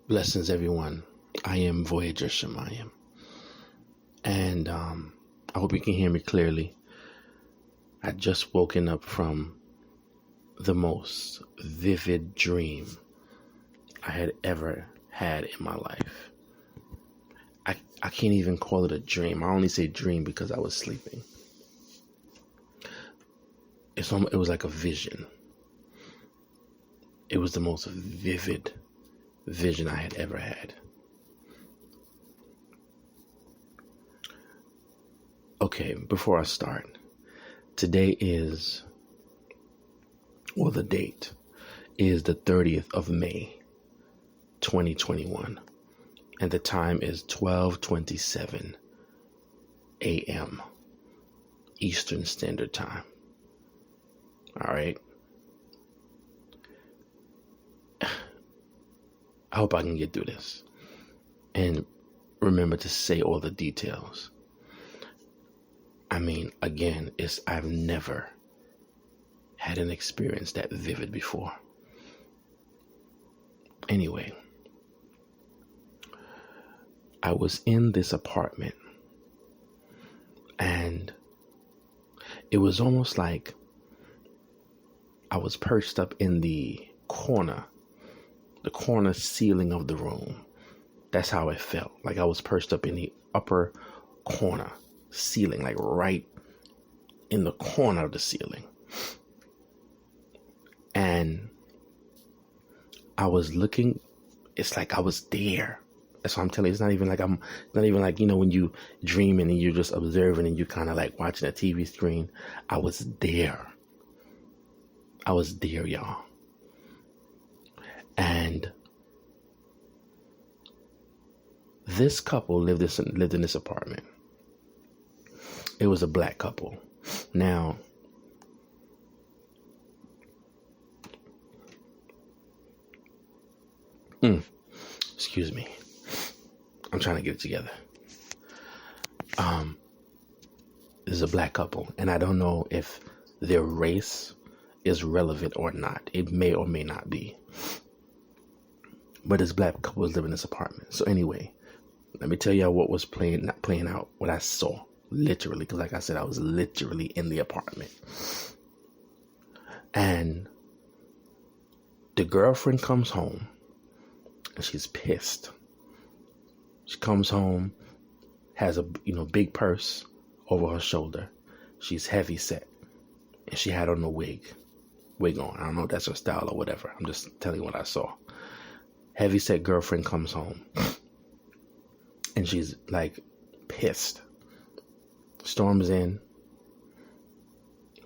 Blessings, everyone. I am Voyager Shemayim, and I hope you can hear me clearly. I just woken up from the most vivid dream I had ever had in my life. I can't even call it a dream. I only say dream because I was sleeping. It was like a vision. It was the most vivid vision I had ever had. Okay, before I start, today is, well, the date is the 30th of May, 2021, and the time is 12:27 a.m. Eastern Standard Time. All right. I hope I can get through this and remember to say all the details. I mean, again, I've never had an experience that vivid before. Anyway, I was in this apartment and it was almost like I was perched up in the corner ceiling of the room. That's how it felt. Like I was perched up in the upper corner ceiling, like right in the corner of the ceiling. And I was looking, it's like I was there. That's what I'm telling you. It's not even like, when you dreaming and you're just observing and you're kind of like watching a TV screen. I was there, y'all. And this couple lived in this apartment. It was a black couple. Now, excuse me. I'm trying to get it together. This is a black couple, and I don't know if their race is relevant or not. It may or may not be. But this black couple was living in this apartment. So anyway, let me tell y'all what was not playing out, what I saw, literally, because like I said, I was literally in the apartment. And the girlfriend comes home, and she's pissed. She comes home, has a big purse over her shoulder. She's heavy set, and she had on a wig on. I don't know if that's her style or whatever. I'm just telling you what I saw. Heavy set girlfriend comes home, and she's like pissed. Storms in,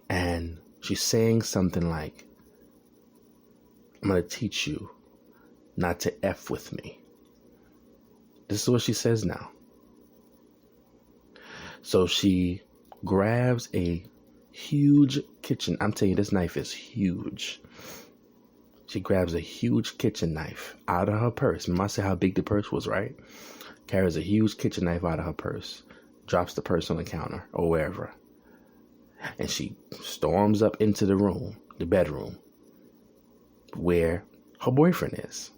and she's saying something like, "I'm gonna teach you not to F with me." This is what she says now. So she grabs a huge kitchen. I'm telling you, this knife is huge. She grabs a huge kitchen knife out of her purse. Remember I said how big the purse was, right? Carries a huge kitchen knife out of her purse. Drops the purse on the counter or wherever. And she storms up into the bedroom, where her boyfriend is.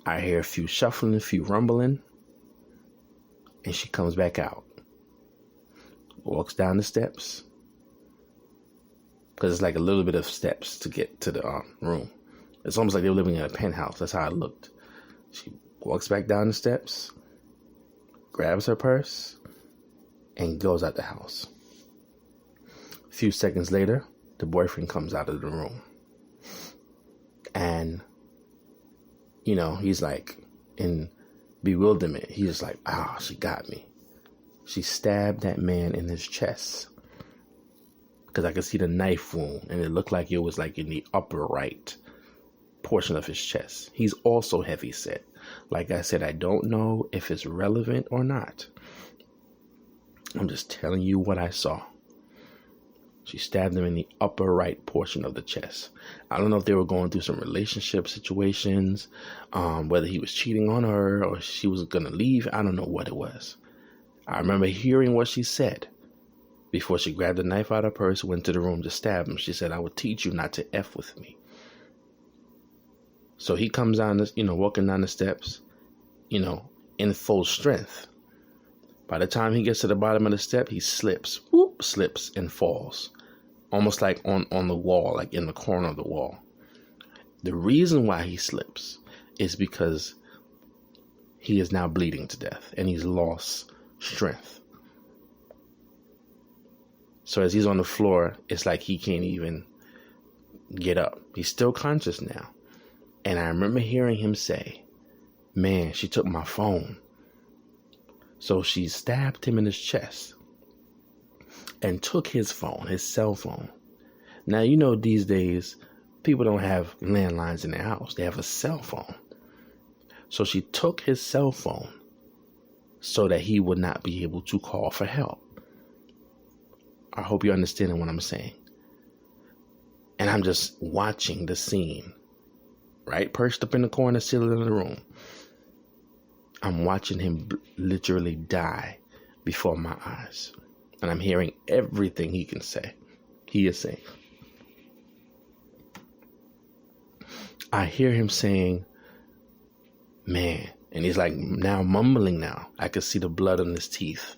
I hear a few shuffling, a few rumbling, and she comes back out. Walks down the steps, because it's like a little bit of steps to get to the room. It's almost like they were living in a penthouse. That's how it looked. She walks back down the steps, grabs her purse, and goes out the house. A few seconds later, the boyfriend comes out of the room. And he's like in bewilderment. He's just like, she got me. She stabbed that man in his chest. Because I could see the knife wound, and it looked like it was like in the upper right portion of his chest. He's also heavy set. Like I said, I don't know if it's relevant or not. I'm just telling you what I saw. She stabbed him in the upper right portion of the chest. I don't know if they were going through some relationship situations, whether he was cheating on her or she was going to leave. I don't know what it was. I remember hearing what she said before she grabbed the knife out of her purse, went to the room to stab him. She said, "I will teach you not to F with me." So he comes down, walking down the steps, in full strength. By the time he gets to the bottom of the step, he slips and falls, almost like on the wall, like in the corner of the wall. The reason why he slips is because he is now bleeding to death and he's lost strength. So as he's on the floor, it's like he can't even get up. He's still conscious now. And I remember hearing him say, "Man, she took my phone." So she stabbed him in his chest and took his phone, his cell phone. Now, these days, people don't have landlines in their house. They have a cell phone. So she took his cell phone so that he would not be able to call for help. I hope you're understanding what I'm saying. And I'm just watching the scene, right? Perched up in the corner, ceiling of the room. I'm watching him literally die before my eyes. And I'm hearing everything he is saying. I hear him saying, "Man," and he's like now mumbling now. I could see the blood on his teeth.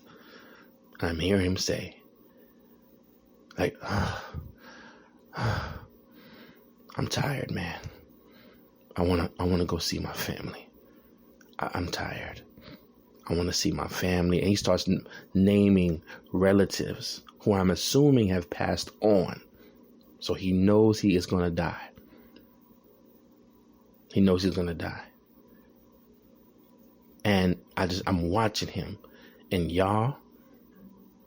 And I'm hearing him say, like, "I'm tired, man. I wanna go see my family. I'm tired. I want to see my family." And he starts naming relatives who I'm assuming have passed on. So he knows he is going to die. He knows he's going to die. And I'm watching him. And y'all,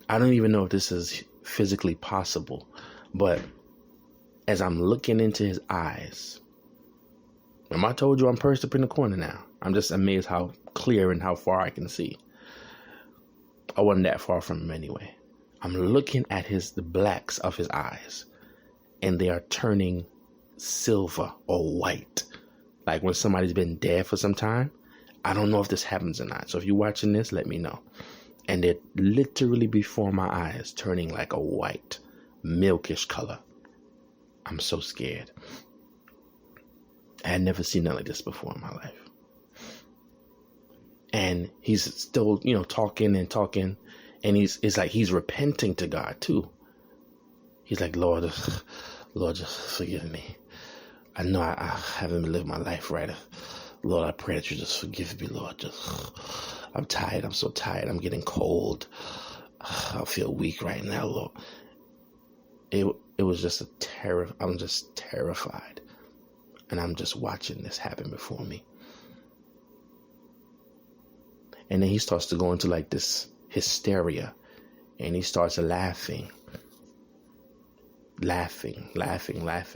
I don't even know if this is physically possible, but as I'm looking into his eyes, remember I told you I'm perched up in the corner now. I'm just amazed how clear and how far I can see. I wasn't that far from him anyway. I'm looking at the blacks of his eyes, and they are turning silver or white. Like when somebody's been dead for some time. I don't know if this happens or not. So if you're watching this, let me know. And they're literally before my eyes, turning like a white, milkish color. I'm so scared. I had never seen nothing like this before in my life. And he's still, talking. And it's like he's repenting to God too. He's like, Lord, just forgive me. I know I haven't lived my life right. Lord, I pray that you just forgive me, Lord. I'm tired. I'm so tired. I'm getting cold. I feel weak right now, Lord. It was just I'm just terrified. And I'm just watching this happen before me. And then he starts to go into like this hysteria. And he starts laughing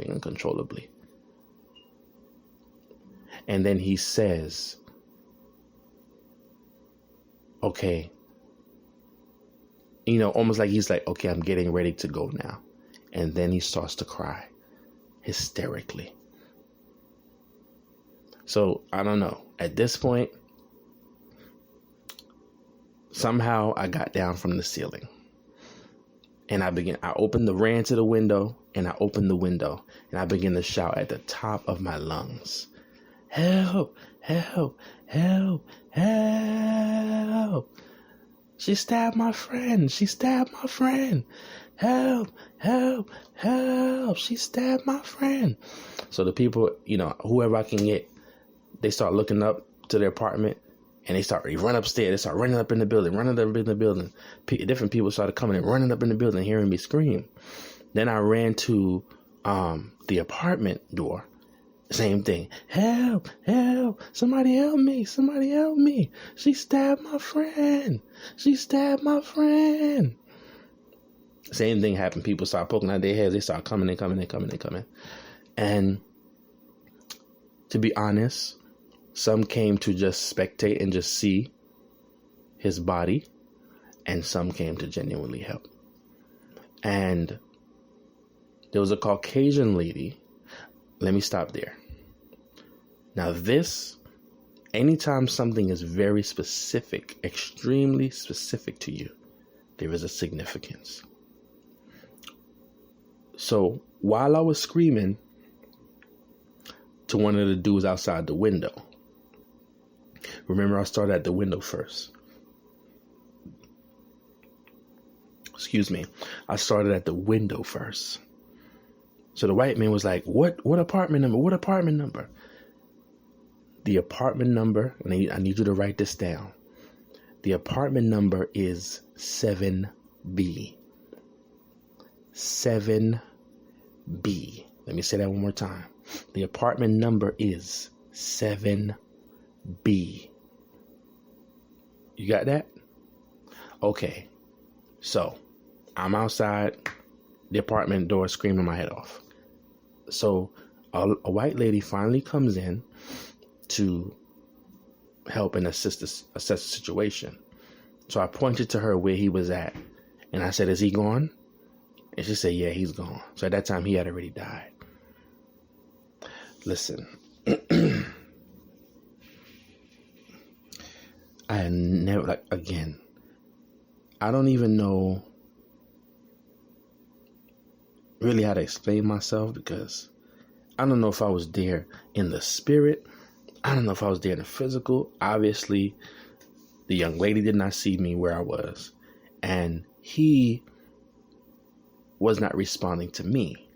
uncontrollably. And then he says, okay, almost like he's like, okay, I'm getting ready to go now. And then he starts to cry hysterically. So I don't know. At this point, somehow I got down from the ceiling. And I ran to the window, and I opened the window, and I began to shout at the top of my lungs, "Help, help, help, help. She stabbed my friend. She stabbed my friend. Help, help, help. She stabbed my friend." So the people, whoever I can get, they start looking up to their apartment, and they run upstairs. They start running up in the building. Different people started coming and running up in the building, hearing me scream. Then I ran to the apartment door. Same thing. "Help, help. Somebody help me. Somebody help me. She stabbed my friend. She stabbed my friend." Same thing happened. People start poking out their heads. They start coming. And to be honest, some came to just spectate and just see his body, and some came to genuinely help. And there was a Caucasian lady. Let me stop there. Now anytime something is very specific, extremely specific to you, there is a significance. So while I was screaming, to one of the dudes outside the window. Remember, I started at the window first. Excuse me. I started at the window first. So the white man was like, what apartment number? What apartment number? The apartment number, and I need you to write this down. The apartment number is 7B. 7B. Let me say that one more time. The apartment number is 7B. You got that? Okay. So I'm outside the apartment door screaming my head off. So a white lady finally comes in to help and assess the situation. So I pointed to her where he was at, and I said, "Is he gone?" And she said, "Yeah, he's gone." So at that time, he had already died. Listen, I had never, again, I don't even know really how to explain myself, because I don't know if I was there in the spirit. I don't know if I was there in the physical. Obviously, the young lady did not see me where I was, and he was not responding to me.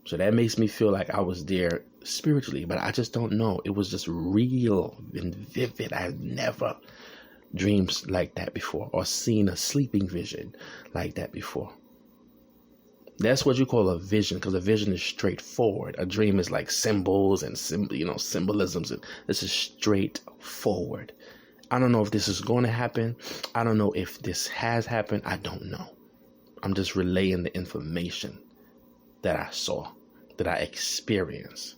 So that makes me feel like I was there spiritually, but I just don't know. It was just real and vivid. I had never dreamed like that before, or seen a sleeping vision like that before. That's what you call a vision, because a vision is straightforward. A dream is like symbols and symbolisms. This is straightforward. I don't know if this is going to happen. I don't know if this has happened. I don't know. I'm just relaying the information that I saw, that I experienced,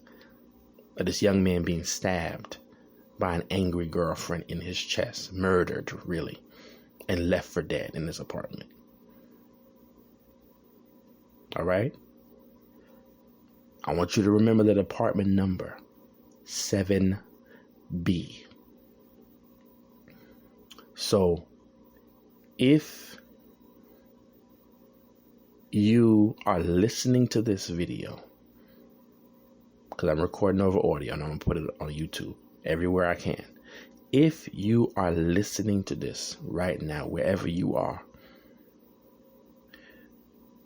of this young man being stabbed by an angry girlfriend in his chest, murdered really, and left for dead in his apartment. All right? I want you to remember that apartment number, 7B. So if you are listening to this video, because I'm recording over audio and I'm going to put it on YouTube everywhere I can. If you are listening to this right now, wherever you are,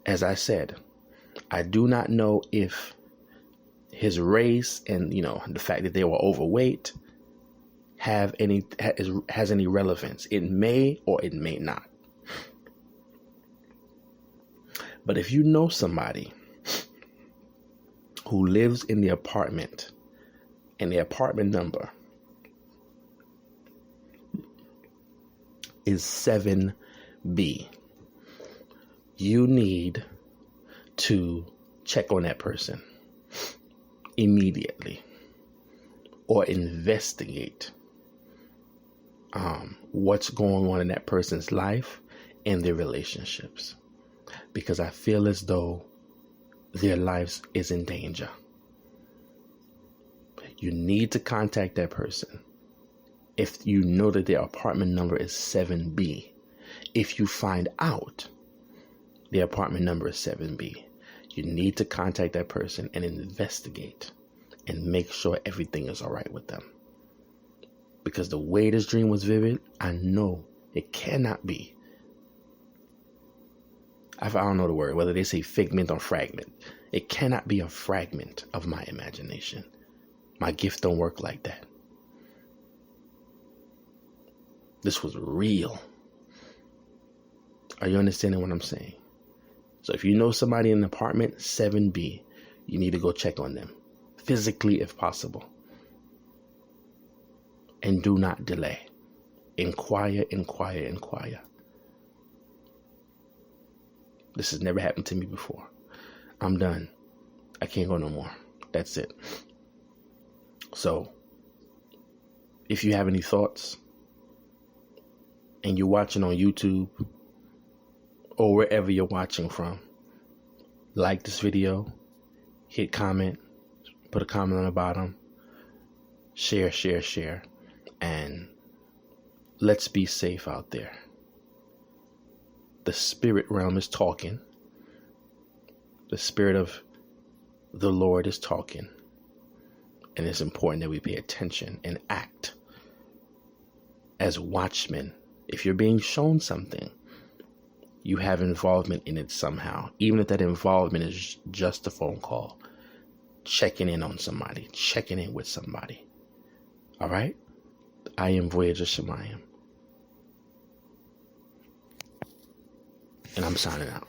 as I said, I do not know if his race and, the fact that they were overweight has any relevance. It may or it may not. But if you know somebody who lives in the apartment and the apartment number is 7B, you need to check on that person immediately, or investigate what's going on in that person's life and their relationships, because I feel as though their lives is in danger. You need to contact that person if you know that their apartment number is 7B. If you find out the apartment number is 7B, you need to contact that person and investigate and make sure everything is all right with them. Because the way this dream was vivid, I know it cannot be. I don't know the word, whether they say figment or fragment. It cannot be a fragment of my imagination. My gift don't work like that. This was real. Are you understanding what I'm saying? So if you know somebody in apartment 7B, you need to go check on them, physically if possible. And do not delay. Inquire. This has never happened to me before. I'm done. I can't go no more. That's it. So, if you have any thoughts and you're watching on YouTube or wherever you're watching from, like this video, hit comment, put a comment on the bottom, share, and let's be safe out there. The spirit realm is talking. The spirit of the Lord is talking. And it's important that we pay attention and act as watchmen. If you're being shown something, you have involvement in it somehow. Even if that involvement is just a phone call, checking in on somebody, checking in with somebody. All right? I am Voyager Shemayim. And I'm signing out.